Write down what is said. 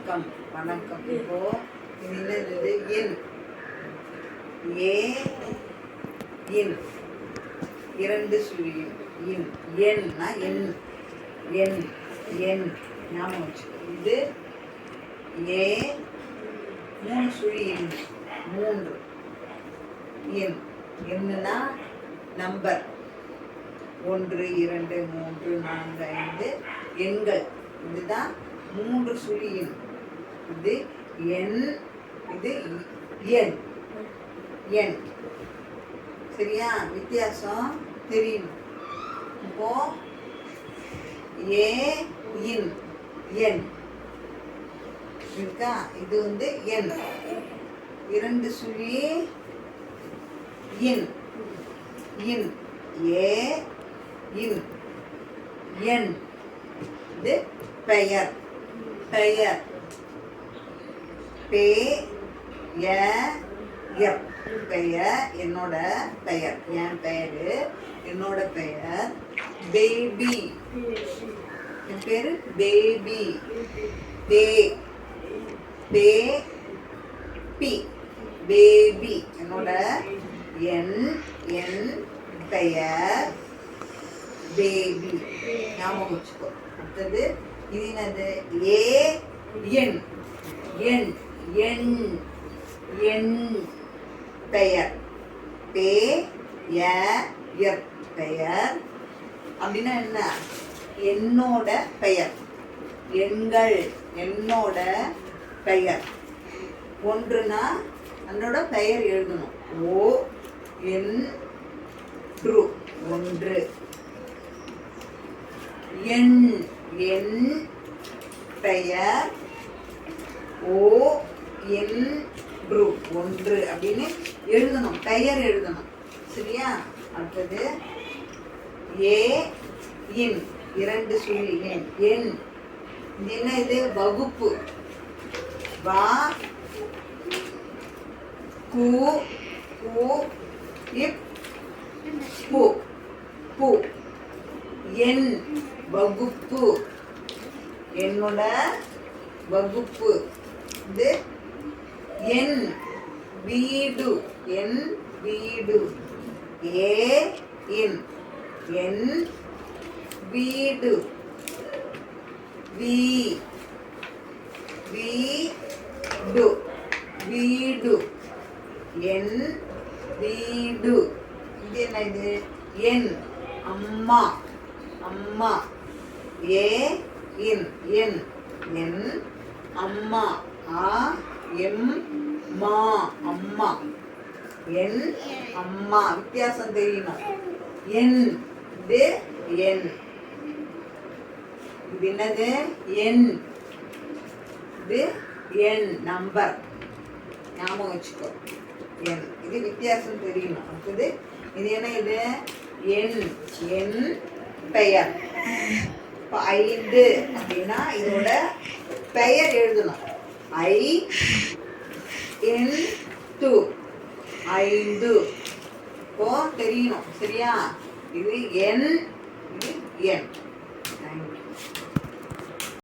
வணக்கம் வணக்கம். இப்போ இது என்னது? இன். ஏ இன். இரண்டு சுழியம். இன். என்னா என். என் என் ஞாபகம் வச்சுக்கோ. இது ஏ மூணு சுழியம். மூன்று எண். என்னன்னா நம்பர் 1 2 3 4 5 எண்கள். இதுதான் மூன்று சுழி எண். இது எண், இது எண். எண் சரியா? வித்தியாசம் தெரியும். இப்போ ஏ இன் எண் இருக்கா? இது எண். இரண்டு சுழி இன். இன் ஏ இன் எண். இது பெயர். பெயர் பெயர். பெயர் என்னோட பெயர். என் பெயரு என்னோட பெயர் பேபி. என் பேரு பேபி. பே பே பி பேபி என்னோட என். என் பெயர் பேபி. ஞாபகம் வச்சுக்கோ. அடுத்தது இது என்னது? ஏ எண். எண் எண் எண் பெயர். பெயர் பெயர் அப்படின்னா என்ன? என்னோட பெயர். எண்கள் என்னோட பெயர். ஒன்றுனா அதனோட பெயர் எழுதணும். ஓ என் ஒன்று. எண் என் பெயர் ஓ என் ஒன்று அப்படின்னு எழுதணும். பெயர் எழுதணும். சரியா? அடுத்தது ஏ இன் இரண்டு சுழி எண். எண் என்ன? இது வகுப்பு. வா கு கு இப் பு பு எண் வகுப்பு. என்னோட வகுப்பு. இது என் வீடு. என் வீடு. ஏ இன் என் வீடு. வீ வீடு வீடு என் வீடு. இது என்ன? இது என். அம்மா. அம்மா. ஏ இன் என் என் அம்மா. ஆ எம் மா அம்மா. என் அம்மா. வித்தியாசம் தெரியணும். என் இது என். இது என்னது? என். இது என் நம்பர். ஞாபகம் வச்சுக்கோ. என். இது வித்தியாசம் தெரியணும். அடுத்தது இது என்ன? இது என். என் பெயர். இப்போ 5 அப்படின்னா இதோட பெயர் எழுதணும். ஐ என் 5 இப்போ தெரியணும். சரியா? இது என். இது என்.